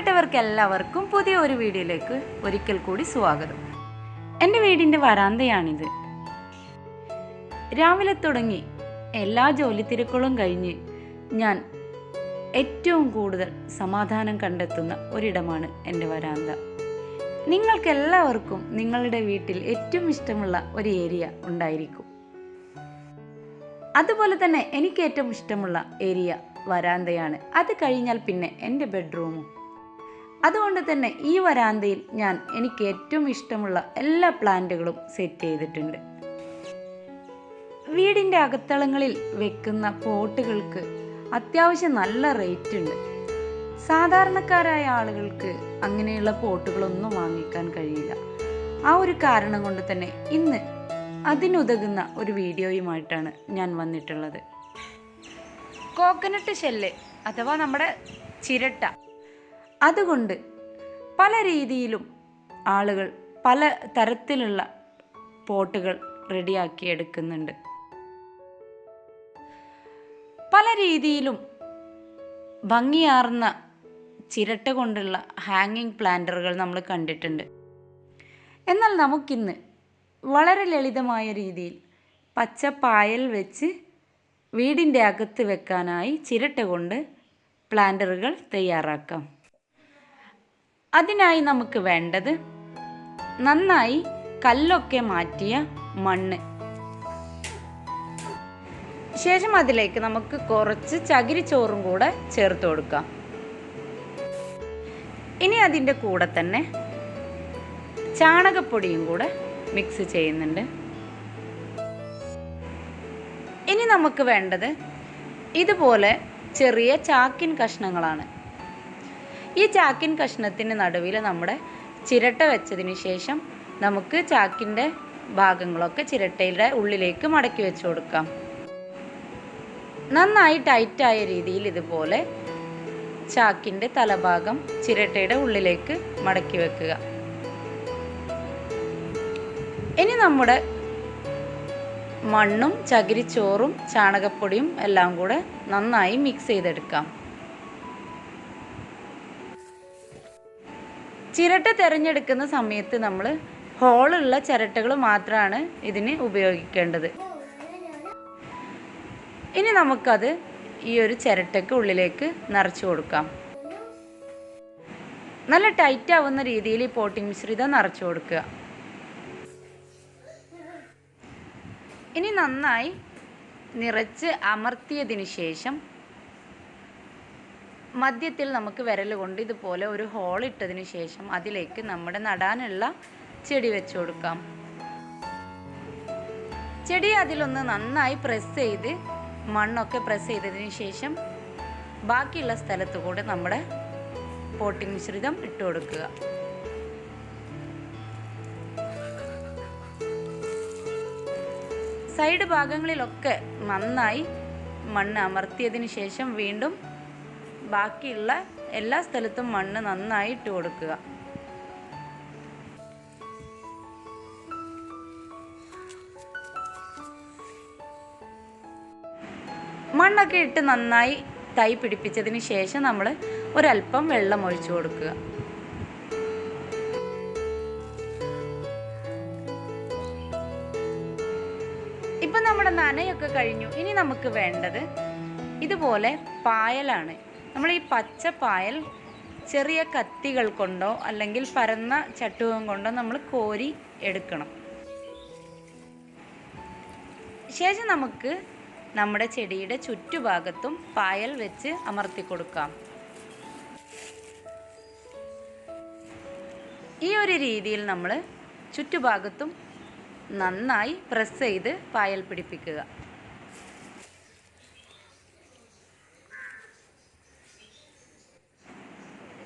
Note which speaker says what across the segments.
Speaker 1: പ്രിയപ്പെട്ടവർക്കെല്ലാവർക്കും പുതിയ ഒരു വീഡിയോയിലേക്ക് ഒരിക്കൽ കൂടി സ്വാഗതം. എൻ്റെ വീടിൻ്റെ വരാന്തയാണിത്. രാവിലെ തുടങ്ങി എല്ലാ ജോലി തിരക്കുകളും കഴിഞ്ഞ് ഞാൻ ഏറ്റവും കൂടുതൽ സമാധാനം കണ്ടെത്തുന്ന ഒരിടമാണ് എൻ്റെ വരാന്ത. നിങ്ങൾക്കെല്ലാവർക്കും നിങ്ങളുടെ വീട്ടിൽ ഏറ്റവും ഇഷ്ടമുള്ള ഒരു ഏരിയ ഉണ്ടായിരിക്കും. അതുപോലെ തന്നെ എനിക്ക് ഏറ്റവും ഇഷ്ടമുള്ള ഏരിയ വരാന്തയാണ്. അത് കഴിഞ്ഞാൽ പിന്നെ എൻ്റെ ബെഡ്റൂമും. അതുകൊണ്ട് തന്നെ ഈ വരാന്തയിൽ ഞാൻ എനിക്ക് ഏറ്റവും ഇഷ്ടമുള്ള എല്ലാ പ്ലാന്റുകളും സെറ്റ് ചെയ്തിട്ടുണ്ട്. വീടിൻ്റെ അകത്തളങ്ങളിൽ വെക്കുന്ന പോട്ടുകൾക്ക് അത്യാവശ്യം നല്ല റേറ്റ് ഉണ്ട്. സാധാരണക്കാരായ ആളുകൾക്ക് അങ്ങനെയുള്ള പോട്ടുകളൊന്നും വാങ്ങിക്കാൻ കഴിയില്ല. ആ ഒരു കാരണം കൊണ്ട് തന്നെ ഇന്ന് അതിനുതകുന്ന ഒരു വീഡിയോയുമായിട്ടാണ് ഞാൻ വന്നിട്ടുള്ളത്. കോക്കനട്ട് ഷെല്ല് അഥവാ നമ്മുടെ ചിരട്ട, അതുകൊണ്ട് പല രീതിയിലും ആളുകൾ പല തരത്തിലുള്ള പോട്ടുകൾ റെഡിയാക്കി എടുക്കുന്നുണ്ട്. പല രീതിയിലും ഭംഗിയാർന്ന ചിരട്ട കൊണ്ടുള്ള ഹാങ്ങിങ് പ്ലാന്ററുകൾ നമ്മൾ കണ്ടിട്ടുണ്ട്. എന്നാൽ നമുക്കിന്ന് വളരെ ലളിതമായ രീതിയിൽ പച്ചപ്പായൽ വെച്ച് വീടിൻ്റെ അകത്ത് വെക്കാനായി ചിരട്ട കൊണ്ട് പ്ലാന്ററുകൾ തയ്യാറാക്കാം. അതിനായി നമുക്ക് വേണ്ടത് നന്നായി കല്ലൊക്കെ മാറ്റിയ മണ്ണ്, ശേഷം അതിലേക്ക് നമുക്ക് കുറച്ച് ചകിരിച്ചോറും കൂടെ ചേർത്ത് കൊടുക്കാം. ഇനി അതിൻ്റെ കൂടെ തന്നെ ചാണകപ്പൊടിയും കൂടെ മിക്സ് ചെയ്യുന്നുണ്ട്. ഇനി നമുക്ക് വേണ്ടത് ഇതുപോലെ ചെറിയ ചാക്കിൻ കഷ്ണങ്ങളാണ്. ഈ ചാക്കിൻ കഷ്ണത്തിന് നടുവിൽ നമ്മുടെ ചിരട്ട വെച്ചതിന് ശേഷം നമുക്ക് ചാക്കിൻ്റെ ഭാഗങ്ങളൊക്കെ ചിരട്ടയുടെ ഉള്ളിലേക്ക് മടക്കി വെച്ച് കൊടുക്കാം. നന്നായി ടൈറ്റായ രീതിയിൽ ഇതുപോലെ ചാക്കിൻ്റെ തലഭാഗം ചിരട്ടയുടെ ഉള്ളിലേക്ക് മടക്കി വെക്കുക. ഇനി നമ്മുടെ മണ്ണും ചകിരിച്ചോറും ചാണകപ്പൊടിയും എല്ലാം കൂടെ നന്നായി മിക്സ് ചെയ്തെടുക്കാം. ചിരട്ട തിരഞ്ഞെടുക്കുന്ന സമയത്ത് നമ്മൾ ഹോളുള്ള ചിരട്ടകൾ മാത്രമാണ് ഇതിന് ഉപയോഗിക്കേണ്ടത്. ഇനി നമുക്കത് ഈ ഒരു ചിരട്ടയ്ക്ക് ഉള്ളിലേക്ക് നിറച്ചു കൊടുക്കാം. നല്ല ടൈറ്റ് ആവുന്ന രീതിയിൽ ഈ പോട്ടിംഗ് മിശ്രിതം നിറച്ചു കൊടുക്കുക. ഇനി നന്നായി നിറച്ച് അമർത്തിയതിന് ശേഷം മധ്യത്തിൽ നമുക്ക് വിരൽ കൊണ്ട് ഇതുപോലെ ഒരു ഹോൾ ഇട്ടതിന് ശേഷം അതിലേക്ക് നമ്മുടെ നടാനുള്ള ചെടി വെച്ച് കൊടുക്കാം. ചെടി അതിലൊന്ന് നന്നായി പ്രസ് ചെയ്ത് മണ്ണൊക്കെ പ്രസ് ചെയ്തതിന് ശേഷം ബാക്കിയുള്ള സ്ഥലത്ത് കൂടെ നമ്മുടെ പോട്ടിംഗ് മിശ്രിതം ഇട്ട് കൊടുക്കുക. സൈഡ് ഭാഗങ്ങളിലൊക്കെ നന്നായി മണ്ണ് അമർത്തിയതിന് ശേഷം വീണ്ടും ബാക്കിയുള്ള എല്ലാ സ്ഥലത്തും മണ്ണ് നന്നായി ഇട്ട് കൊടുക്കുക. മണ്ണൊക്കെ ഇട്ട് നന്നായി തൈ പിടിപ്പിച്ചതിന് ശേഷം നമ്മൾ ഒരല്പം വെള്ളം ഒഴിച്ചു കൊടുക്കുക. ഇപ്പം നമ്മുടെ നനയൊക്കെ കഴിഞ്ഞു. ഇനി നമുക്ക് വേണ്ടത് ഇതുപോലെ പായലാണ്. നമ്മൾ ഈ പച്ച പായൽ ചെറിയ കത്തികൾ കൊണ്ടോ അല്ലെങ്കിൽ പരന്ന ചട്ടുകം കൊണ്ടോ നമ്മൾ കോരി എടുക്കണം. ശേഷം നമുക്ക് നമ്മുടെ ചെടിയുടെ ചുറ്റുഭാഗത്തും പായൽ വെച്ച് അമർത്തി കൊടുക്കാം. ഈ ഒരു രീതിയിൽ നമ്മൾ ചുറ്റുഭാഗത്തും നന്നായി പ്രസ് ചെയ്ത് പായൽ പിടിപ്പിക്കുക.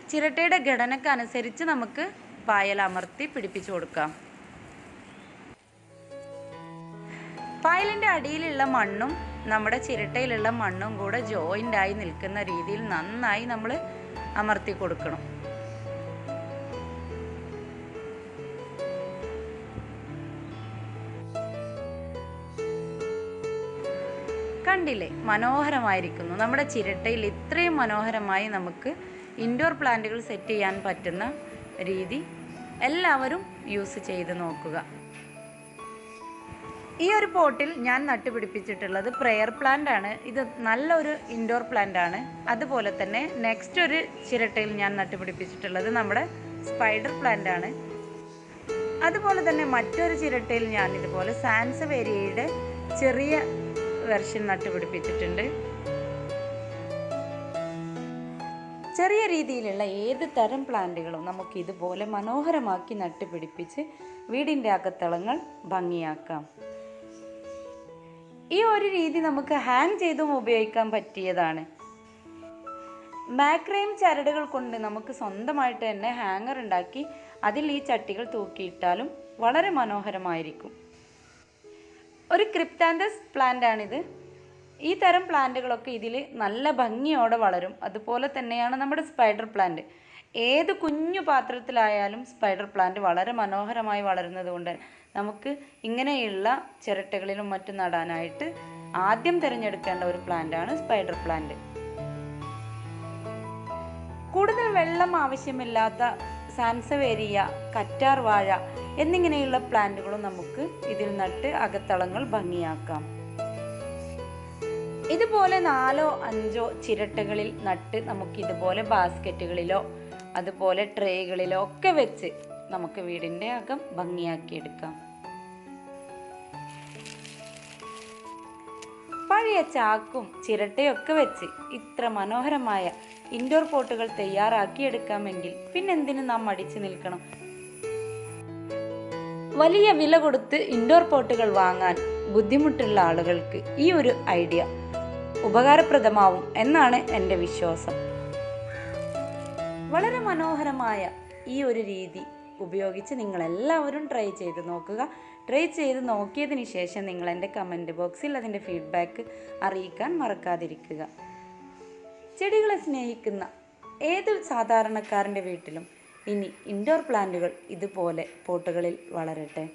Speaker 1: ചിരട്ടയുടെ ഘടനക്കനുസരിച്ച് നമുക്ക് പായൽ അമർത്തി പിടിപ്പിച്ചു കൊടുക്കാം. പായലിൻ്റെ അടിയിലുള്ള മണ്ണും നമ്മുടെ ചിരട്ടയിലുള്ള മണ്ണും കൂടെ ജോയിൻ്റായി നിൽക്കുന്ന രീതിയിൽ നന്നായി നമ്മൾ അമർത്തി കൊടുക്കണം. കണ്ടില്ലേ, മനോഹരമായിരിക്കുന്നു. നമ്മുടെ ചിരട്ടയിൽ ഇത്രയും മനോഹരമായി നമുക്ക് ഇൻഡോർ പ്ലാന്റുകൾ സെറ്റ് ചെയ്യാൻ പറ്റുന്ന രീതി എല്ലാവരും യൂസ് ചെയ്ത് നോക്കുക. ഈ ഒരു പോട്ടിൽ ഞാൻ നട്ടുപിടിപ്പിച്ചിട്ടുള്ളത് പ്രെയർ പ്ലാന്റ് ആണ്. ഇത് നല്ലൊരു ഇൻഡോർ പ്ലാന്റ് ആണ്. അതുപോലെ തന്നെ നെക്സ്റ്റ് ഒരു ചിരട്ടയിൽ ഞാൻ നട്ടുപിടിപ്പിച്ചിട്ടുള്ളത് നമ്മുടെ സ്പൈഡർ പ്ലാന്റ് ആണ്. അതുപോലെ തന്നെ മറ്റൊരു ചിരട്ടയിൽ ഞാൻ ഇതുപോലെ സാൻസവേരിയയുടെ ചെറിയ വെർഷൻ നട്ടുപിടിപ്പിച്ചിട്ടുണ്ട്. ചെറിയ രീതിയിലുള്ള ഏത് തരം പ്ലാന്റുകളും നമുക്ക് ഇതുപോലെ മനോഹരമാക്കി നട്ടുപിടിപ്പിച്ച് വീടിൻ്റെ അകത്തളങ്ങൾ ഭംഗിയാക്കാം. ഈ ഒരു രീതി നമുക്ക് ഹാങ് ചെയ്തും ഉപയോഗിക്കാൻ പറ്റിയതാണ്. മാക്രേം ചരടുകൾ കൊണ്ട് നമുക്ക് സ്വന്തമായിട്ട് തന്നെ ഹാങ്ങർ ഉണ്ടാക്കി അതിൽ ഈ ചട്ടികൾ തൂക്കിയിട്ടാലും വളരെ മനോഹരമായിരിക്കും. ഒരു ക്രിപ്റ്റാന്തസ് പ്ലാന്റ് ആണിത്. ഈ തരം പ്ലാന്റുകളൊക്കെ ഇതിൽ നല്ല ഭംഗിയോടെ വളരും. അതുപോലെ തന്നെയാണ് നമ്മുടെ സ്പൈഡർ പ്ലാന്റ്. ഏത് കുഞ്ഞു പാത്രത്തിലായാലും സ്പൈഡർ പ്ലാന്റ് വളരെ മനോഹരമായി വളരുന്നത് കൊണ്ട് നമുക്ക് ഇങ്ങനെയുള്ള ചിരട്ടകളിലും മറ്റും നടാനായിട്ട് ആദ്യം തിരഞ്ഞെടുക്കേണ്ട ഒരു പ്ലാന്റ് ആണ് സ്പൈഡർ പ്ലാന്റ്. കൂടുതൽ വെള്ളം ആവശ്യമില്ലാത്ത സാൻസവേരിയ, കറ്റാർ വാഴ എന്നിങ്ങനെയുള്ള പ്ലാന്റുകളും നമുക്ക് ഇതിൽ നട്ട് അകത്തളങ്ങൾ ഭംഗിയാക്കാം. ഇതുപോലെ 4 or 5 ചിരട്ടകളിൽ നട്ട് നമുക്ക് ഇതുപോലെ ബാസ്ക്കറ്റുകളിലോ അതുപോലെ ട്രേകളിലോ ഒക്കെ വെച്ച് നമുക്ക് വീടിൻ്റെ അകം ഭംഗിയാക്കിയെടുക്കാം. പഴയ ചാക്കും ചിരട്ടയൊക്കെ വെച്ച് ഇത്ര മനോഹരമായ ഇൻഡോർ പോട്ടുകൾ തയ്യാറാക്കിയെടുക്കാമെങ്കിൽ പിന്നെന്തിനു നാം മടിച്ചു നിൽക്കണം? വലിയ വില കൊടുത്ത് ഇൻഡോർ പോട്ടുകൾ വാങ്ങാൻ ബുദ്ധിമുട്ടുള്ള ആളുകൾക്ക് ഈ ഒരു ഐഡിയ ഉപകാരപ്രദമാവും എന്നാണ് എൻ്റെ വിശ്വാസം. വളരെ മനോഹരമായ ഈ ഒരു രീതി ഉപയോഗിച്ച് നിങ്ങളെല്ലാവരും ട്രൈ ചെയ്ത് നോക്കുക. ട്രൈ ചെയ്ത് നോക്കിയതിന് ശേഷം നിങ്ങൾ എൻ്റെ കമൻറ്റ് ബോക്സിൽ അതിൻ്റെ ഫീഡ്ബാക്ക് അറിയിക്കാൻ മറക്കാതിരിക്കുക. ചെടികളെ സ്നേഹിക്കുന്ന ഏത് സാധാരണക്കാരൻ്റെ വീട്ടിലും ഇനി ഇൻഡോർ പ്ലാന്റുകൾ ഇതുപോലെ പോട്ടുകളിൽ വളരട്ടെ.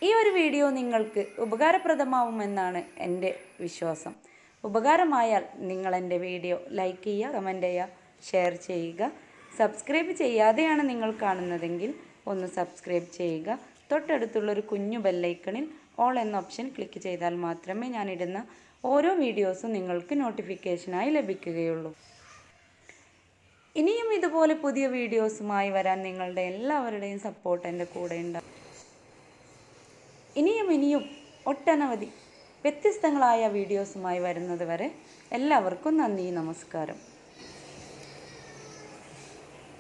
Speaker 1: ഈ ഒരു വീഡിയോ നിങ്ങൾക്ക് ഉപകാരപ്രദമാവുമെന്നാണ് എൻ്റെ വിശ്വാസം. ഉപകാരമായാൽ നിങ്ങൾ എൻ്റെ വീഡിയോ ലൈക്ക് ചെയ്യുക, കമൻറ്റ് ചെയ്യുക, ഷെയർ ചെയ്യുക. സബ്സ്ക്രൈബ് ചെയ്യാതെയാണ് നിങ്ങൾ കാണുന്നതെങ്കിൽ ഒന്ന് സബ്സ്ക്രൈബ് ചെയ്യുക. തൊട്ടടുത്തുള്ളൊരു കുഞ്ഞു ബെല്ലൈക്കണിൽ ഓൾ എന്ന ഓപ്ഷൻ ക്ലിക്ക് ചെയ്താൽ മാത്രമേ ഞാനിടുന്ന ഓരോ വീഡിയോസും നിങ്ങൾക്ക് നോട്ടിഫിക്കേഷനായി ലഭിക്കുകയുള്ളൂ. ഇനിയും ഇതുപോലെ പുതിയ വീഡിയോസുമായി വരാൻ നിങ്ങളുടെ എല്ലാവരുടെയും സപ്പോർട്ട് എൻ്റെ കൂടെ ഉണ്ടാകും. ഇനിയും ഒട്ടനവധി വ്യത്യസ്തങ്ങളായ വീഡിയോസുമായി വരുന്നത് വരെ എല്ലാവർക്കും നന്ദി, നമസ്കാരം.